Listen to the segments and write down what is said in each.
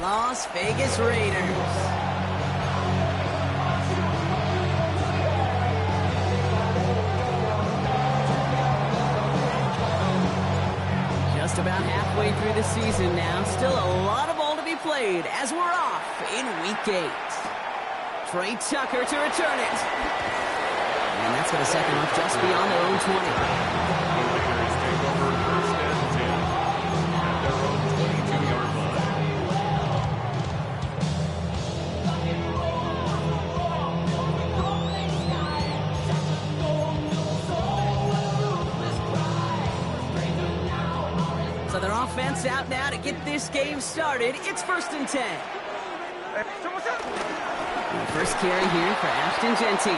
Las Vegas Raiders. Just about halfway through the season now. Still a lot of ball to be played as we're off in Week 8. Trey Tucker to return it. And that's going to set them up just beyond their own 20. Raiders take over first and 10 at their own 22-yard line. So their offense out now to get this game started. It's 1st and 10. First carry here for Ashton Genty.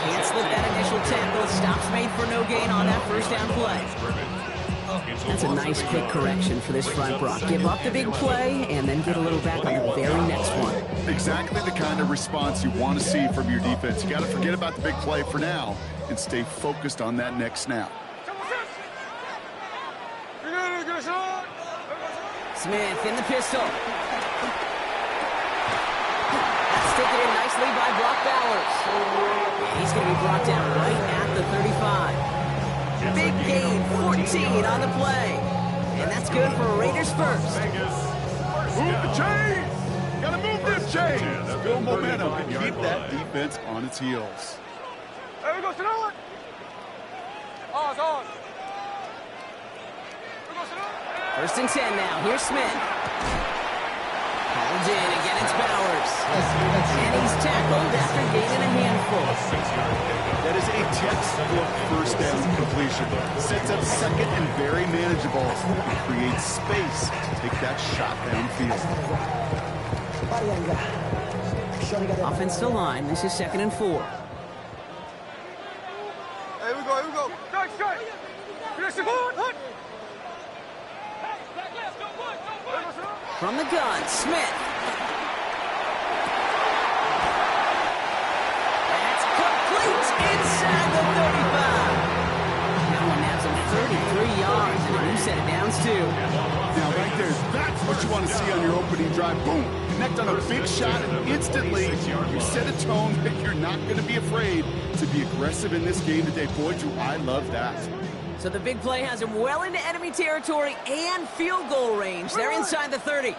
Can't slip that initial tackle. Stops made for no gain on that first down play. That's a nice quick correction for this front, Brock. Give up the big play and then get a little back on the very next one. Exactly the kind of response you want to see from your defense. You got to forget about the big play for now and stay focused on that next snap. Smith in the pistol. That's taken in nicely by Brock Bowers. He's going to be brought down right at the 35. Big gain, 14 on the play. And that's good for Raiders first. Move the chains! Got to move them chains! Build momentum and keep that defense on its heels. There we go, sit down. On. 1st and 10 now. Here's Smith. Hauled in. Again, it's Bowers. And he's tackled after gaining a handful. That is a textbook first down completion. Sets up second and very manageable. Creates space to take that shot downfield. Offensive line. This is 2nd and 4. Here we go. Strike. Finish the ball. From the gun, Smith. That's complete inside the 35. That one nabs him 33 yards, and a new set of downs, too. Now, right there, that's what you want to see on your opening drive. Boom! Connect on a big shot, and instantly you set a tone that you're not going to be afraid to be aggressive in this game today. Boy, do I love that. So the big play has him well into enemy territory and field goal range. They're inside the 30.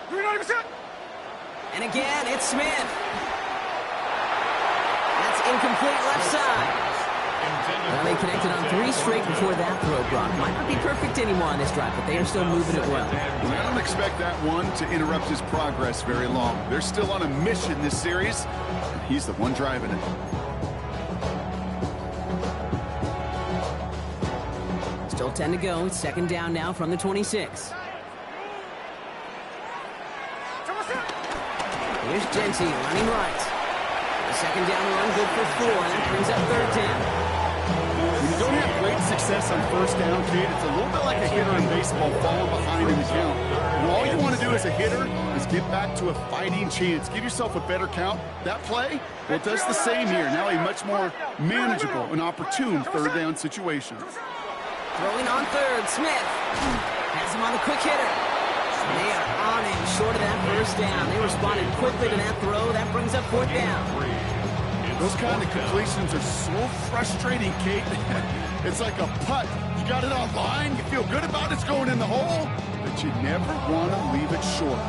90%. And again, it's Smith. That's incomplete left side. Well, they connected on 3 straight before that throw, Brock. Might not be perfect anymore on this drive, but they are still moving it well. I don't expect that one to interrupt his progress very long. They're still on a mission this series, and he's the one driving it. Still 10 to go. It's 2nd down now from the 26. Here's Genty running right. The 2nd down run good for 4, and that brings up 3rd down. When you don't have great success on 1st down, Kate, it's a little bit like a hitter in baseball falling behind in the count. And all you want to do as a hitter is get back to a fighting chance. Give yourself a better count. That play, well, it does the same here. Now a much more manageable and opportune 3rd down situation. Throwing on 3rd, Smith has him on the quick hitter. They are on him short of that 1st down. They responded quickly to that throw. That brings up 4th down. Those kind of completions are so frustrating, Kate. It's like a putt. You got it on line, you feel good about it's going in the hole, but you never want to leave it short.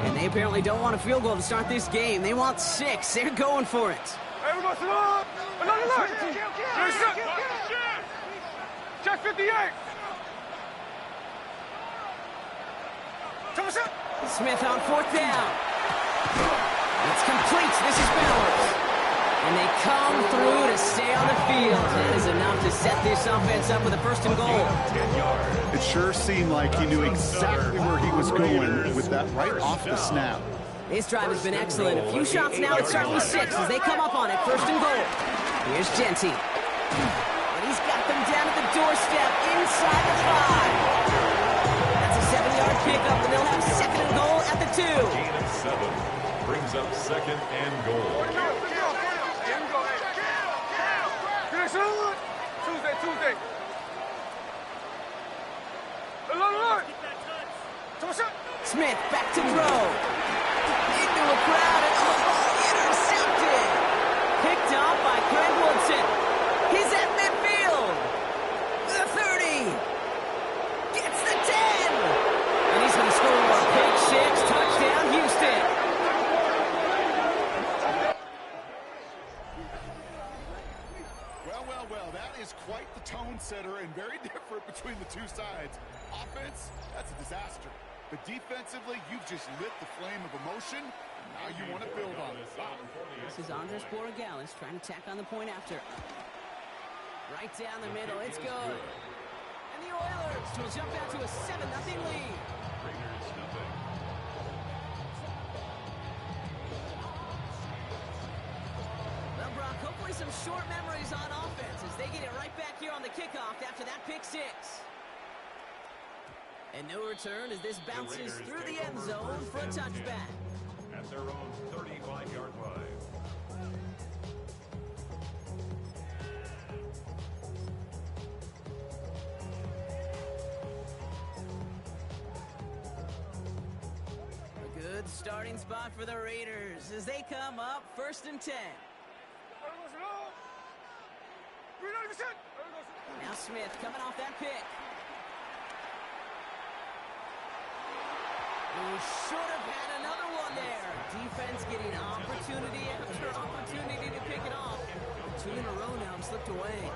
And they apparently don't want a field goal to start this game. They want 6. They're going for it. Here we go, sit up. Another look. Check 58. Smith on 4th down. It's complete. This is Bowers. And they come through to stay on the field. That is enough to set this offense up with a 1st and goal. It sure seemed like he knew exactly where he was going with that right off the snap. This drive has been excellent. A few shots now. It's starting with 6 as they come up on it. 1st and goal. Here's Genty. And he's got them down at the doorstep inside the 5. That's a 7-yard pickup, and they'll have 2nd and goal at the 2. Gain of 7 brings up 2nd and goal. Tuesday. Smith back to throw. Into a crowd and intercepted. Picked off by Craig Woodson. He's at midfield. The 30. Gets the 10. And he's going to score a pick six. Touchdown, Houston. Well, that is quite the tone setter and very different between the two sides. Offense, that's a disaster. But defensively, you've just lit the flame of emotion. Now you want to build on it. This is Andres Borregales trying to tack on the point after. Right down the middle. It's good. And the Oilers will jump out to a 7-0 lead. Well, Brock, hopefully some short memories on offense as they get it right back here on the kickoff after that pick six. And no return as this bounces through the end zone for a touchback. At their own 35-yard line. A good starting spot for the Raiders as they come up 1st and 10. Now Smith coming off that pick. We should have had another one there. Defense getting opportunity after opportunity to pick it off. 2 in a row now, slipped away.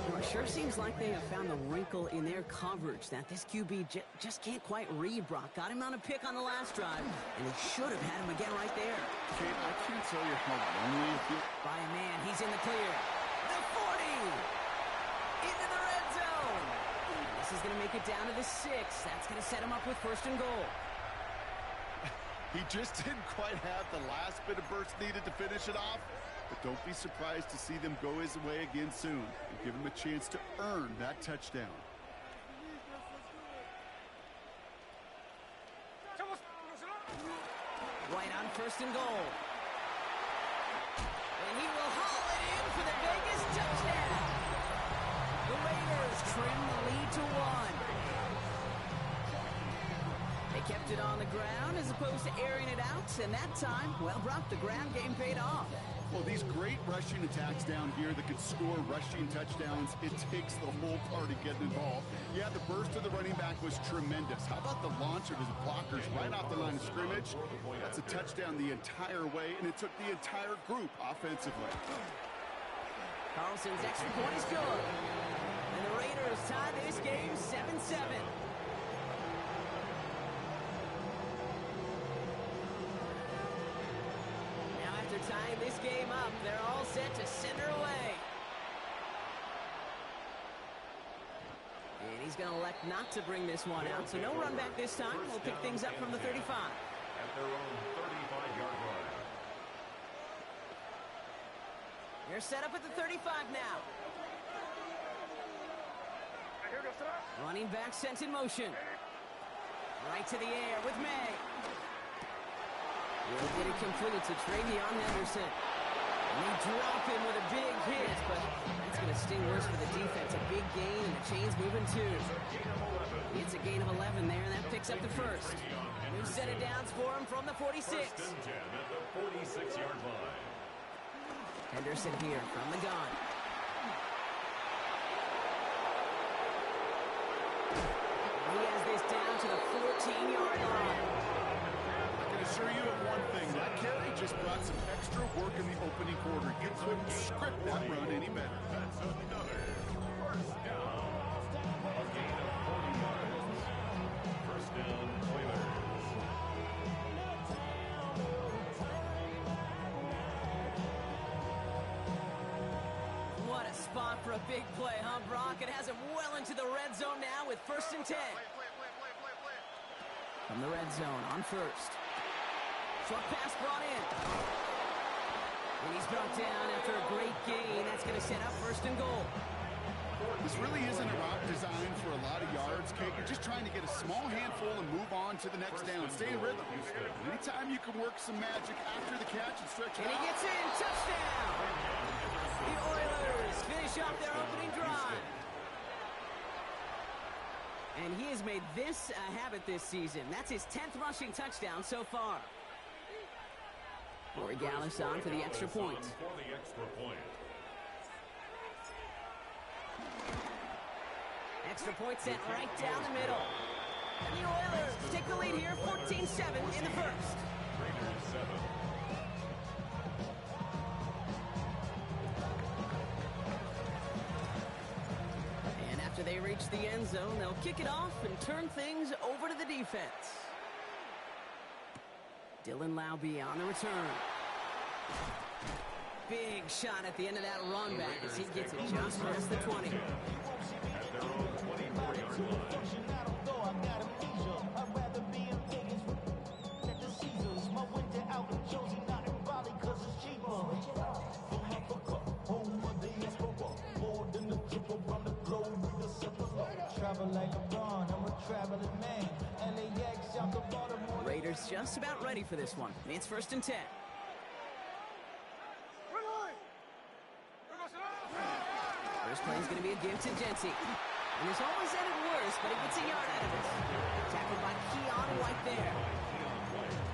Well, it sure seems like they have found the wrinkle in their coverage that this QB just can't quite read, Brock. Got him on a pick on the last drive, and they should have had him again right there. Kate, I can't tell you how lonely you feel. By a man, he's in the clear. The 40! Into the red zone! This is going to make it down to the 6. That's going to set him up with 1st and goal. He just didn't quite have the last bit of burst needed to finish it off. But don't be surprised to see them go his way again soon and give him a chance to earn that touchdown. White on 1st and goal. And he will haul it in for the Vegas touchdown. The Raiders trim the lead to 1. They kept it on the ground as opposed to airing it out, and that time, well, Brock, the ground game paid off. Well, these great rushing attacks down here that can score rushing touchdowns, it takes the whole party getting involved. Yeah, the burst of the running back was tremendous. How about the launch of his blockers right off the line of scrimmage? That's a touchdown the entire way, and it took the entire group offensively. Carlson's extra point is good. And the Raiders tie this game 7-7. Tying this game up, they're all set to send her away. And he's going to elect not to bring this one out, so no run back this time. We'll pick things up from the 35. At their own 35-yard line. They're set up at the 35 now. Running back sent in motion. Right to the air with May. Will get it completed to Travion Henderson. And they drop him with a big hit, but that's going to sting worse for the defense. A big gain, and the chain's moving too. It's a gain of 11 there, and that picks up the 1st. New set of downs for him from the 46. 1st and 10 at the 46-yard line. Henderson here from the gun. He has this down to the 14-yard line. I can assure you of one thing, that carry just brought some extra work in the opening quarter. You couldn't script that run any better. That's another 1st down. A gain of 40 yards. 1st down, Oilers. What a spot for a big play, huh, Brock? It has him well into the red zone now with 1st and 10. From the red zone on 1st. Short pass brought in. And he's brought down after a great gain. That's going to set up 1st and goal. This really isn't a route designed for a lot of yards, Kate. You're just trying to get a small handful and move on to the next down. Stay in rhythm. Anytime you can work some magic after the catch and stretch it out. And he gets in. Touchdown! The Oilers finish off their opening drive. And he has made this a habit this season. That's his 10th rushing touchdown so far. Corey Gallis on for the extra point. Extra point sent right down the middle. And the Oilers take the lead here, 14-7 in the first. Raiders 7. And after they reach the end zone, they'll kick it off and turn things over to the defense. Dylan Laube on the return. Big shot at the end of that run back as he gets it just past the 20. At their own 24-yard line. Raiders just about ready for this one. It's 1st and 10. First play is going to be a give to Genty. And this always ended worse, but he gets a yard out of it. Tackled by Keon White there.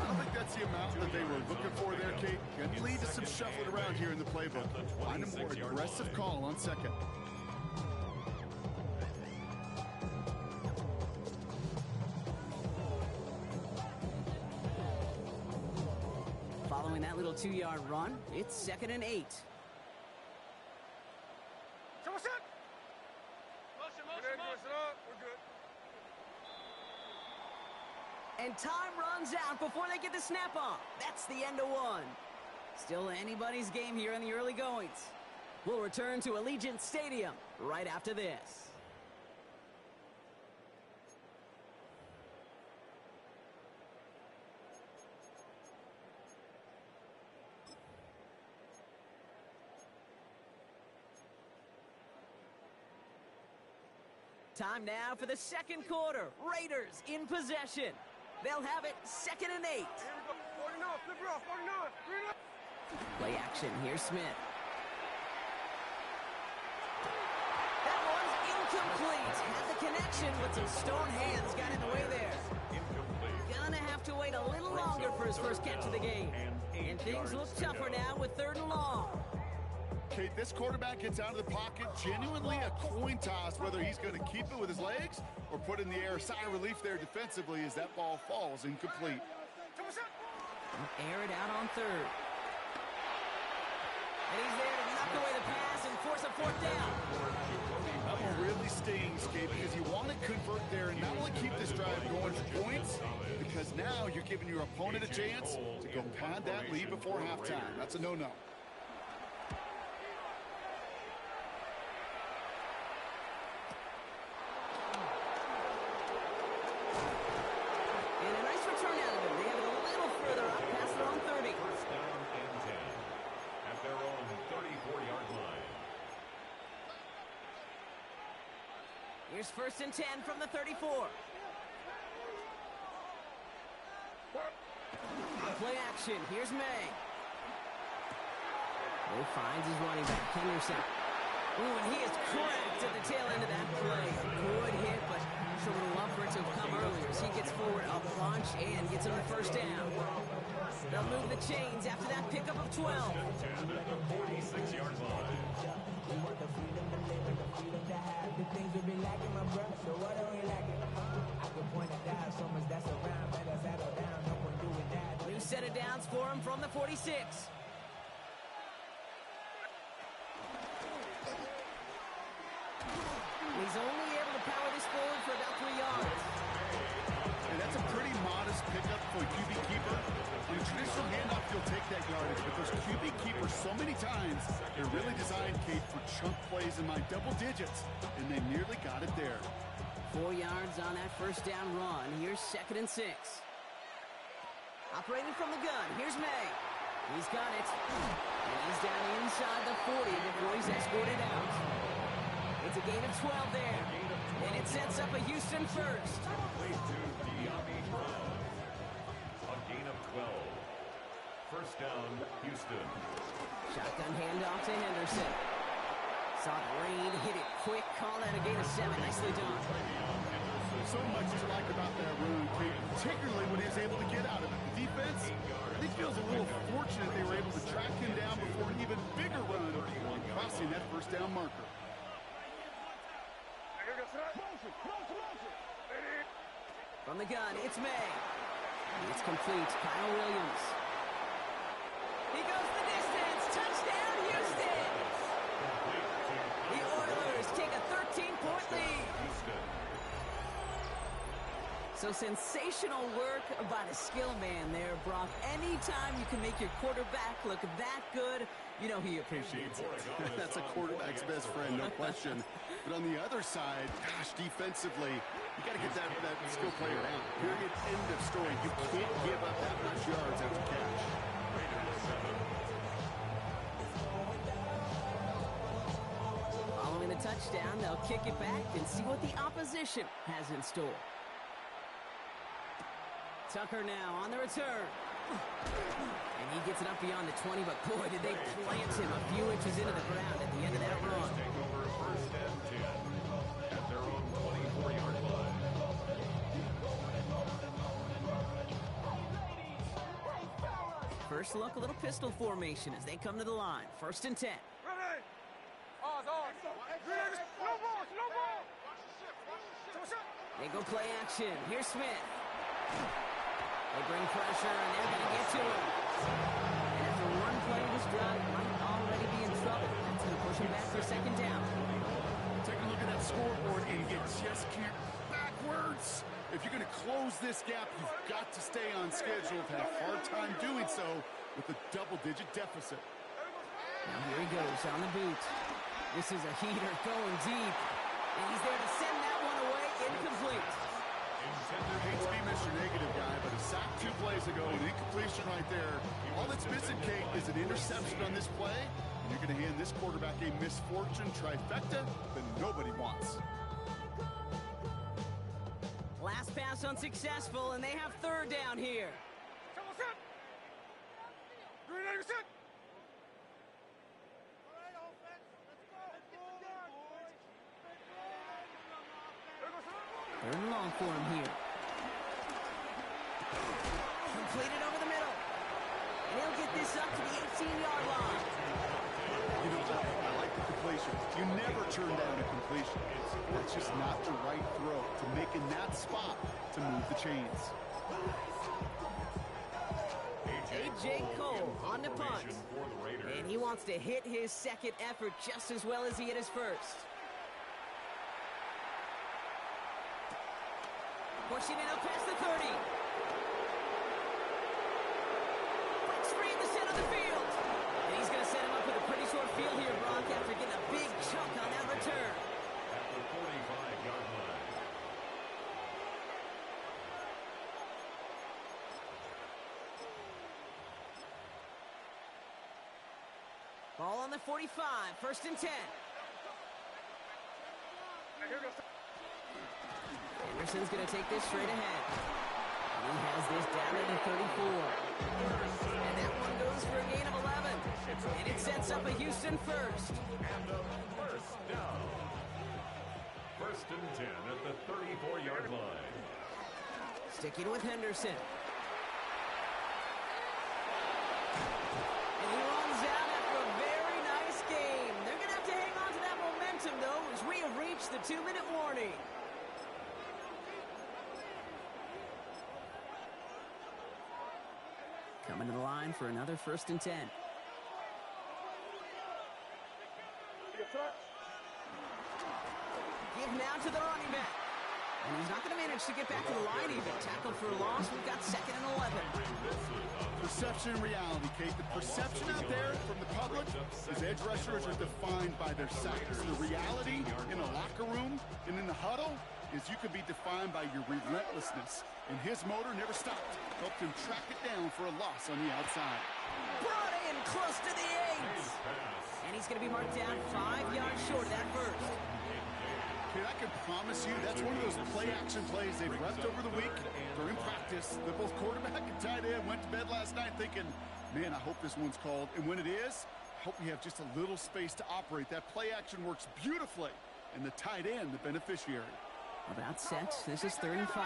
I don't think that's the amount that they were looking for there, Kate. Going to lead to some shuffling around here in the playbook. Find a more aggressive call on second. Following that little 2-yard run, it's 2nd and 8. We're good. And time runs out before they get the snap on. That's the end of one. Still anybody's game here in the early goings. We'll return to Allegiant Stadium right after this. Time now for the second quarter. Raiders in possession. They'll have it 2nd and 8. Here we go. 49, flip it off, 49. Play action. Here's Smith. That one's incomplete. Had the connection, but some stone hands got in the way there. Incomplete. Gonna have to wait a little longer for his first catch of the game. And things look tougher now with 3rd and long. Kate, this quarterback gets out of the pocket, genuinely a coin toss whether he's going to keep it with his legs or put in the air. Sigh of relief there defensively as that ball falls incomplete. Air it out on 3rd. And he's there to knock away the pass and force a 4th down. That one really stings, Kate, because you want to convert there and not only keep this drive going for points, because now you're giving your opponent a chance to go pad that lead before halftime. That's a no-no. Here's 1st and 10 from the 34. Play action. Here's May. May finds his running back, Henderson. Ooh, and he is cracked at the tail end of that play. Good hit, but sure would have loved for it to have come earlier as he gets forward a bunch and gets him the 1st down. They'll move the chains after that pickup of 12. At the 46-yard line. We want the freedom to live and the freedom to have the things we've been lacking, my brother. So what are we lacking? I can point it out so much that's around. Better settle down, no one doing that. New set of downs for him from the 46. He's only able to power this forward for about 3 yards. And that's a pretty modest pickup for a QB keeper. On a traditional handoff, you'll take that yardage, but those QB keepers so many times, they're really designed, Kate, for chunk plays in my double digits, and they nearly got it there. 4 yards on that 1st down run. Here's 2nd and 6. Operating from the gun, here's May. He's got it. And he's down inside the 40 before he's escorted out. It's a gain of 12 there. And it sets up a Houston 1st. Complete to De'Ami Brown. A gain of 12. 1st down, Houston. Shotgun handoff to Henderson. Saw the rain, hit it quick, call that a gain of 7. Nicely done. so much to like about that run, Kate, particularly what he was able to get out of it. The defense, I think, feels a little fortunate they were able to track him down before an even bigger run crossing that first down marker. From the gun, it's May. It's complete. Kyle Williams. He goes the distance. Touchdown, Houston! The Oilers take a 13-point lead. So sensational work by the skill man there, Brock. Anytime you can make your quarterback look that good, you know he appreciates it. That's a quarterback's best friend, no question. But on the other side, gosh, defensively, you got to get that skill player down. Period, end of story. You can't give up that much yards after catch. Following the touchdown, they'll kick it back and see what the opposition has in store. Tucker now on the return. And he gets it up beyond the 20, but boy, did they plant him a few inches into the ground at the end of that run. Take over first and 10 at their own 24-yard line. First look, a little pistol formation as they come to the line. First and 10. Ready? Ours. Ready? No ball. They go play action. Here's Smith. They bring pressure, and they're going to get to him. And after one play of this drive, might already be in trouble. That's going to push him back for second down. Take a look at that scoreboard and get chest kicked backwards. If you're going to close this gap, you've got to stay on schedule. Have had a hard time doing so with a double-digit deficit. Now here he goes on the boot. This is a heater going deep. And he's there to send that one away incomplete. Hate to be Mr. Negative guy, but a sack 2 plays ago, an incompletion right there. All that's missing, Kate, is an interception on this play, and you're going to hand this quarterback a misfortune trifecta that nobody wants. Last pass unsuccessful, and they have third down here. Third and long for him here. Completed over the middle. And he'll get this up to the 18-yard line. You know, I like the completion. You never turn down a completion. That's just not the right throw to make in that spot to move the chains. A.J. Cole on the punt. And he wants to hit his second effort just as well as he hit his first. Pushing it up past the 30. Breaks free in the center of the field. And he's going to set him up with a pretty short field here, Brock, after getting a big chunk on that return. At the 45-yard line. Ball on the 45, first and 10. Anderson's going to take this straight ahead. And he has this down at the 34. And that one goes for a gain of 11. And it sets up a Houston first. And a first down. First and 10 at the 34-yard line. Sticking with Henderson. And he runs out after a very nice game. They're going to have to hang on to that momentum, though, as we have reached the 2-minute warning. Coming to the line for another first and 10. Give now to the running back. And he's not going to manage to get back to the line even. Tackled for a loss. We've got second and 11. Perception and reality, Kate. The perception out there from the public is edge rushers are defined by their sacks. The reality in a locker room and in the huddle is you can be defined by your relentlessness. And his motor never stopped. Helped him track it down for a loss on the outside. Brought in close to the 8. And he's going to be marked down 5 yards short of that first. Kid, I can promise you that's one of those play-action plays they've repped over the week during practice. That both quarterback and tight end went to bed last night thinking, man, I hope this one's called. And when it is, I hope we have just a little space to operate. That play-action works beautifully, and the tight end, the beneficiary. About set. This is 3rd and 5.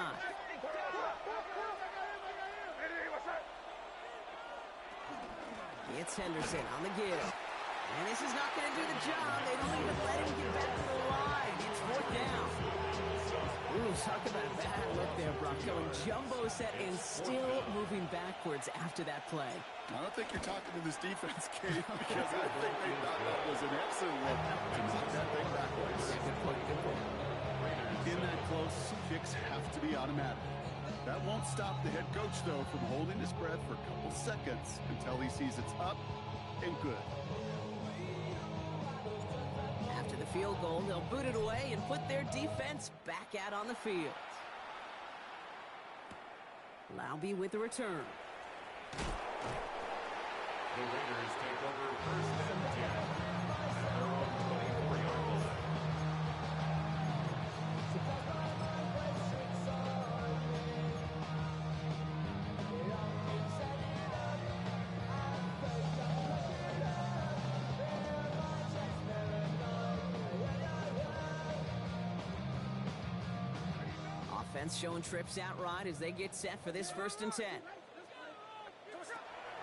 It's Henderson on the give. And this is not going to do the job. They don't even let him get back to the line. It's 4th down. Ooh, talk about a bad look there, Brock. Going jumbo set and still moving backwards after that play. I don't think you're talking to this defense, Kate, because I think they thought that was an excellent look to move that thing backwards. Yeah, good point, good point. In that close, kicks have to be automatic. That won't stop the head coach, though, from holding his breath for a couple seconds until he sees it's up and good. After the field goal, they'll boot it away and put their defense back out on the field. Laube with the return. The Raiders take over 1st and 10. At their own 24-yard line. Offense showing trips out right as they get set for this 1st and 10.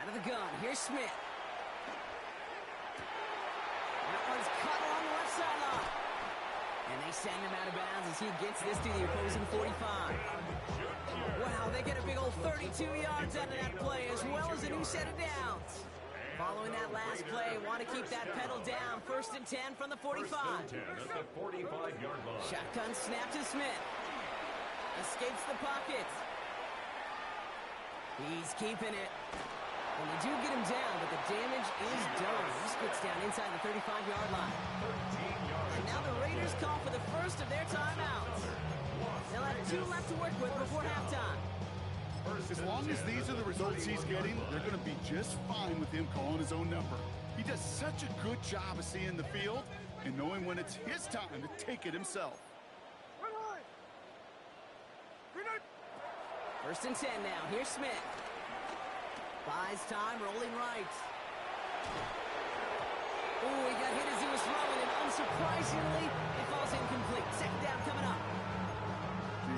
Out of the gun, here's Smith. That one's cut along the left sideline. And they send him out of bounds as he gets this to the opposing 45. Wow, they get a big old 32 yards out of that play as well as a new set of downs. Following that last play, want to keep that pedal down. 1st and 10 from the 45. 1st and 10 at the 45-yard line. Shotgun snap to Smith. Escapes the pocket. He's keeping it. And they do get him down, but the damage is done. This gets down inside the 35-yard line. 13 yards. And now the Raiders call for the first of their timeouts. They'll have 2 left to work with before halftime. As long as these are the results he's getting, they're going to be just fine with him calling his own number. He does such a good job of seeing the field and knowing when it's his time to take it himself. 1st and 10 now. Here's Smith. Buys time, rolling right. Ooh, he got hit as he was throwing, and unsurprisingly, it falls incomplete. 2nd down coming up.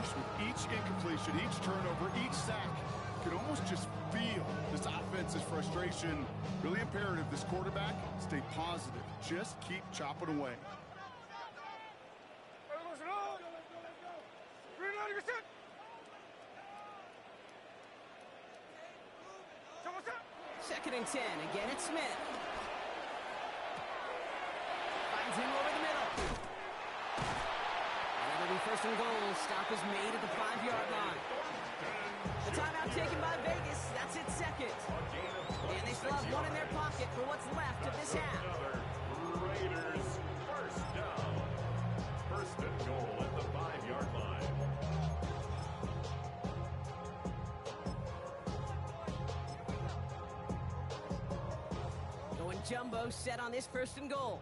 With each incompletion, each turnover, each sack, you can almost just feel this offense's frustration. Really imperative, this quarterback, stay positive. Just keep chopping away. Second and 10. Again, it's Smith. Finds him over the middle. And it'll be 1st and goal. Stop is made at the 5-yard line. The timeout taken by Vegas. That's its 2nd. And they still have 1 in their pocket for what's left of this half. Raiders 1st down. 1st and goal at the 5-yard line. Going jumbo set on this 1st and goal.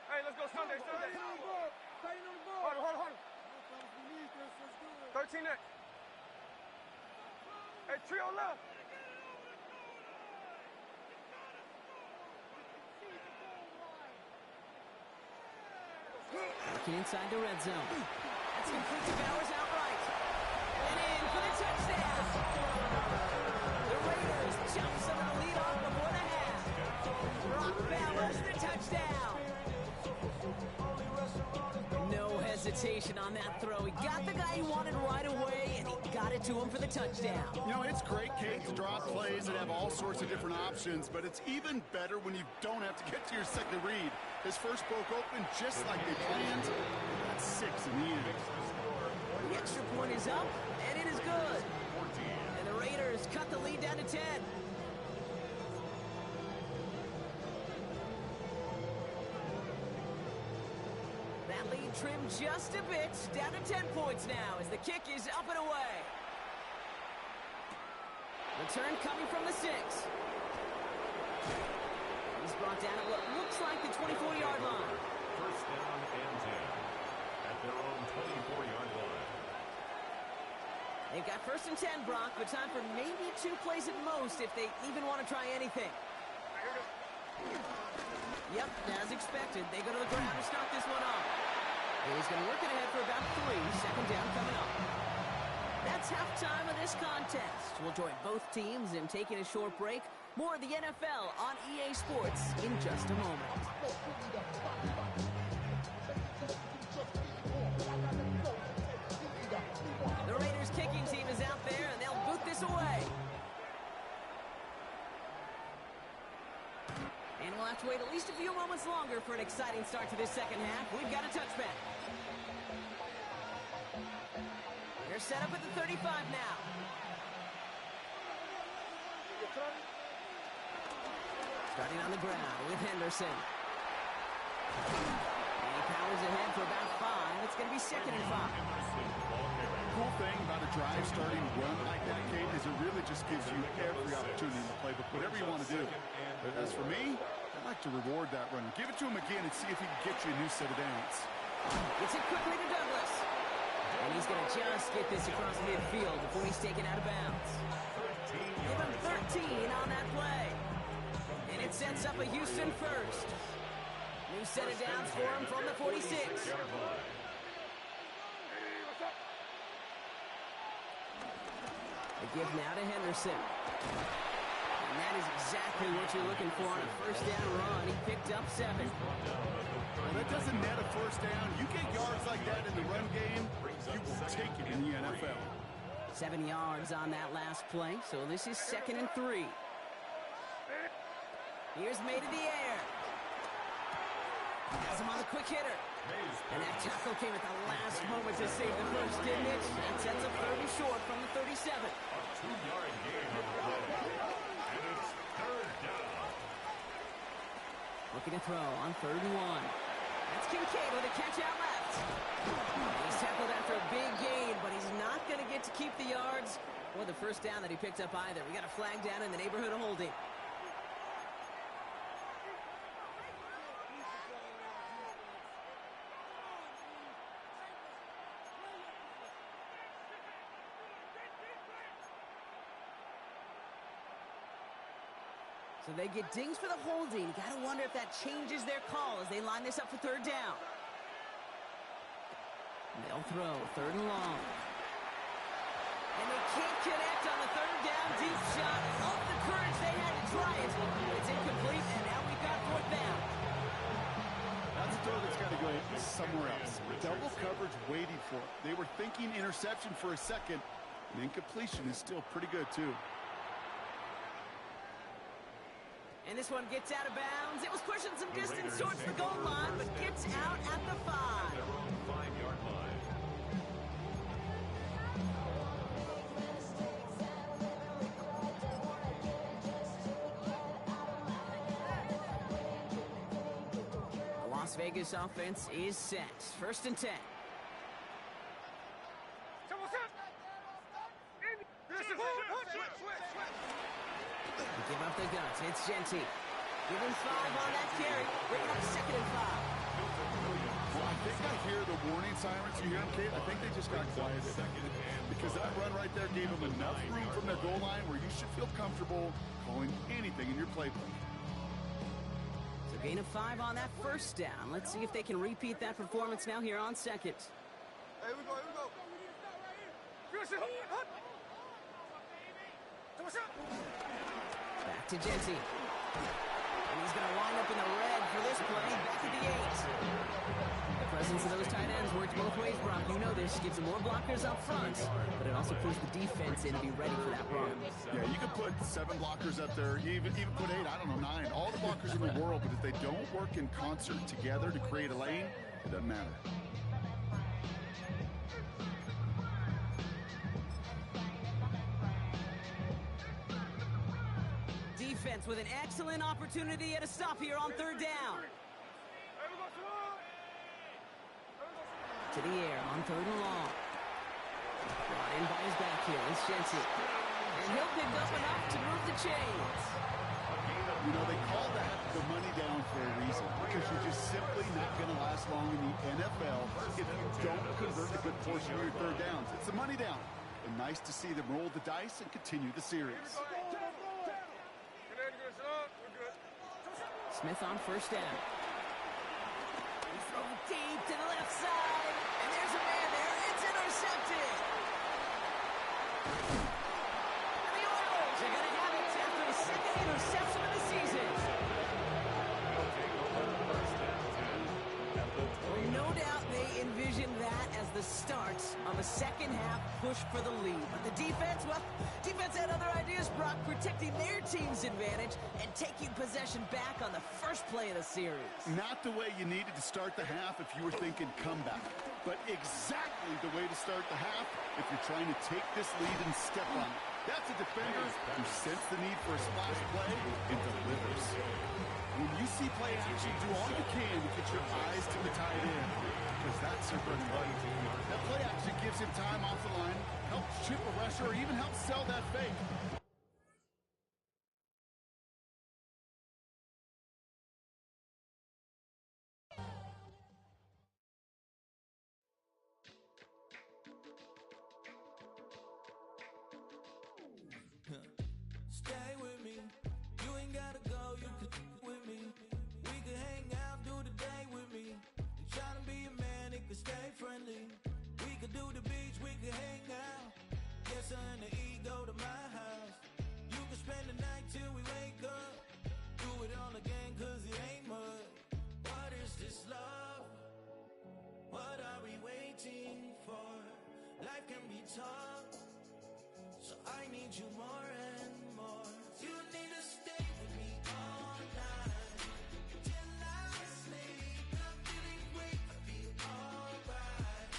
Hey, let's go Sunday. Hold on. 13 next. Hey, trio left. Working inside the red zone. That's complete to Bowers outright. And in for the touchdown. The Raiders jump some of the lead off before the half. Brock Bowers, the touchdown. No hesitation on that throw. He got the guy he wanted right away, and he got it to him for the touchdown. You know, it's great, Kate, to draw plays and have all sorts of different options, but it's even better when you don't have to get to your second read. His first broke open just like they planned. That's 6 in the end. The extra point is up, and it is good. And the Raiders cut the lead down to 10. That lead trimmed just a bit, down to 10 points now as the kick is up and away. Return coming from the 6. He's brought down at what looks like the 24-yard line. 1st down and 10 at their own 24-yard line. They've got 1st and 10, Brock, but time for maybe 2 plays at most if they even want to try anything. Yep, as expected, they go to the ground to start this one off. He's going to work it ahead for about 3. Second down coming up. That's halftime of this contest. We'll join both teams in taking a short break. More of the NFL on EA Sports in just a moment. The Raiders kicking team is out there, and they'll boot this away. And we'll have to wait at least a few moments longer for an exciting start to this second half. We've got a touchback. They're set up at the 35 now. Starting on the ground with Henderson. And he powers ahead for about 5. It's going to be second and 5. The cool thing about a drive starting run like that, Kate, is it really just gives you every opportunity in the playbook, whatever you want to do. But as for me, I'd like to reward that runner. Give it to him again and see if he can get you a new set of downs. Gets it quickly to Douglas. And he's going to just get this across midfield before he's taken out of bounds. Give him 13 on that play. And it sets up a Houston first. New set of downs for him from the 46. The give now to Henderson. And that is exactly what you're looking for on a first down run. He picked up 7. Well, that doesn't net a first down. You get yards like that in the run game, you will take it in the NFL. 7 yards on that last play, so this is second and 3. Here's May to the air. Has him on the quick hitter. And that tackle came at the last moment to save the first, didn't it? That sets up 30 short from the 37. A 2-yard gain on the play. And it's third down. Looking to throw on 3rd and 1. That's Kincaid with a catch out left. He's tackled after a big gain, but he's not going to get to keep the yards or the first down that he picked up either. We got a flag down in the neighborhood of holding. So they get dings for the holding. You got to wonder if that changes their call as they line this up for 3rd down. They'll throw 3rd and long. And they can't connect on the 3rd down. Deep shot. Love the courage they had to try it. It's incomplete, and now we've got 4th down. That's a throw that's got to go somewhere else. Double coverage waiting for it. They were thinking interception for a second. And incompletion is still pretty good, too. And this one gets out of bounds. It was pushing some distance towards the goal line, but gets out at the 5. Their own 5-yard line. The Las Vegas offense is set. 1st and 10. Give up the guts. It's Genty. Give him 5 on that carry. Bring up 2nd and 5. Well, I think I hear the warning sirens. You hear them, Kate? I think they just got quiet. Because that run right there gave them enough room from their goal line where you should feel comfortable calling anything in your playbook. So gain of 5 on that first down. Let's see if they can repeat that performance now here on 2nd. Here we go, here we go. Back to Genty. And he's going to wind up in the red for this play. Back at the 8. The presence of those tight ends works both ways, Brock. You know this. Gives them more blockers up front, but it also puts the defense in to be ready for that run. Yeah, you could put 7 blockers up there, even put 8, I don't know, 9. All the blockers in the world, but if they don't work in concert together to create a lane, it doesn't matter. Defense with an excellent opportunity at a stop here on 3rd down. To the air on 3rd and long. Brought in by his back here. It's Genty. And he'll pick up enough to move the chains. You know, they call that the money down for a reason, because you're just simply not going to last long in the NFL if you don't convert a good portion of your 3rd downs. It's the money down. And nice to see them roll the dice and continue the series. Smith on first down. He throws deep to the left side. And there's a man there. It's intercepted. And the Oilers are going to have it after the second interception of the season. Well, no doubt they envisioned that as the start of a second half push for the lead. But the defense, well, defense had other ideas, Brock, protecting their team's advantage and taking possession back on the first play of the series. Not the way you needed to start the half if you were thinking comeback, but exactly the way to start the half if you're trying to take this lead and step on it. That's a defender who sensed the need for a splash play and delivers. When you see play action, do all you can to get your eyes to the tight end, because that's your bread and butter. That play action gives him time off the line, helps chip a rusher, or even helps sell that fake. Stay with me. You ain't gotta go, you can with me. We can hang out, do the day with me. You tryna be a man, it can stay friendly. We could do the beach, we can hang out. Yes, her and the E go to my house. You can spend the night till we wake up. Do it all again, cause it ain't mud. What is this love? What are we waiting for? Life can be tough, so I need you more and more. You need to stay with me all night till I sleep. I'm feeling great, I feel alright.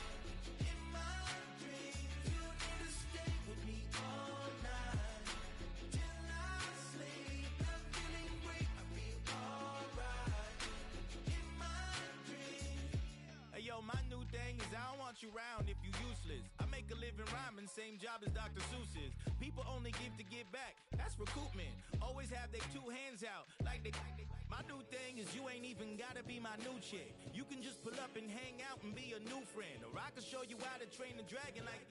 In my dreams, you need to stay with me all night till I sleep. I'm feeling great, I feel alright. In my dreams. Hey yo, my new thing is I don't want you round if you useless. I make a living rhyming, same job as Dr. Seuss's. People only give to get back, that's recoupment. Always have their two hands out, like they. My new thing is you ain't even gotta be my new chick. You can just pull up and hang out and be a new friend. Or I can show you how to train the dragon like.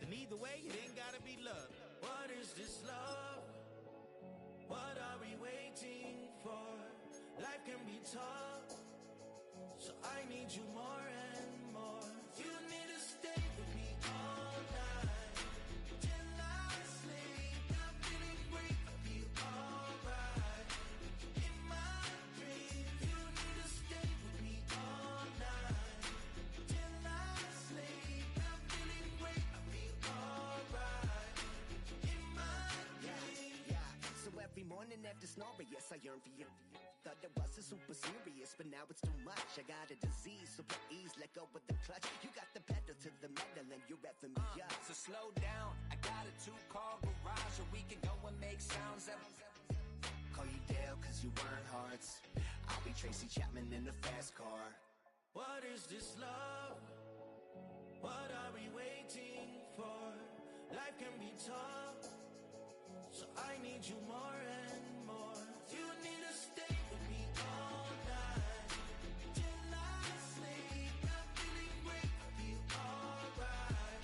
And either way, it ain't gotta be love. What is this love? What are we waiting for? Life can be tough, so I need you more and more. You need to stay with me all night till I sleep. I'm feeling great, I feel alright. In my dreams, you need to stay with me all night till I sleep. I'm feeling great, I feel alright. In my dreams. Yeah. So every morning after snoring, yes, I yearn for you. Thought it wasn't super serious, but now it's too much. I got a disease, so please let go of the clutch. You got the pedal to the metal and you're revving me up. So slow down, I got a 2-car garage where we can go and make sounds that Call you Dale cause you weren't hearts. I'll be Tracy Chapman in a fast car. What is this love? What are we waiting for? Life can be tough, so I need you more and more. You need to stay with me all night till I sleep. I'm feeling great, I feel alright.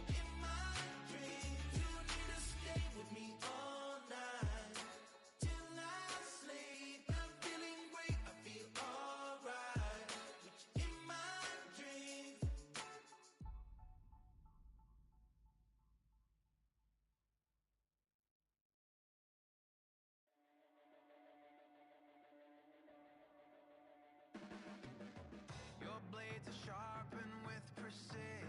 In my dreams, you need to stay with me all night till I sleep. I'm feeling great, I feel alright. In my dreams. Your blades are sharpened with precision.